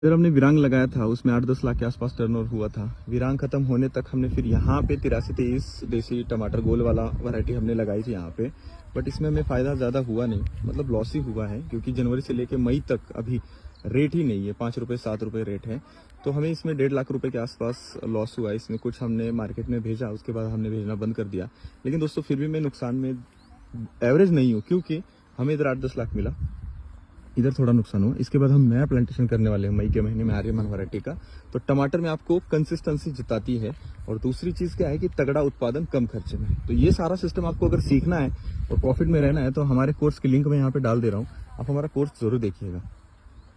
फिर हमने विरांग लगाया था, उसमें 8-10 लाख के आसपास टर्नओवर हुआ था। विरांग खत्म होने तक हमने फिर यहाँ पे 83-23 देसी टमाटर गोल वाला वैरायटी हमने लगाई थी यहाँ पे, बट इसमें हमें फ़ायदा ज़्यादा हुआ नहीं, मतलब लॉस ही हुआ है, क्योंकि जनवरी से लेके मई तक अभी रेट ही नहीं है, 5 रुपये 7 रुपये रेट है। तो हमें इसमें 1.5 लाख रुपए के आसपास लॉस हुआ है। इसमें कुछ हमने मार्केट में भेजा, उसके बाद हमने भेजना बंद कर दिया। लेकिन दोस्तों फिर भी मैं नुकसान में एवरेज नहीं हूँ, क्योंकि हमें इधर 8-10 लाख मिला, इधर थोड़ा नुकसान हुआ। इसके बाद हम नया प्लांटेशन करने वाले हैं मई के महीने में आर्यमान वैरायटी का। तो टमाटर में आपको कंसिस्टेंसी जिताती है, और दूसरी चीज़ क्या है कि तगड़ा उत्पादन कम खर्चे में। तो ये सारा सिस्टम आपको अगर सीखना है और प्रॉफिट में रहना है, तो हमारे कोर्स की लिंक मैं यहाँ पे डाल दे रहा हूँ, आप हमारा कोर्स जरूर देखिएगा।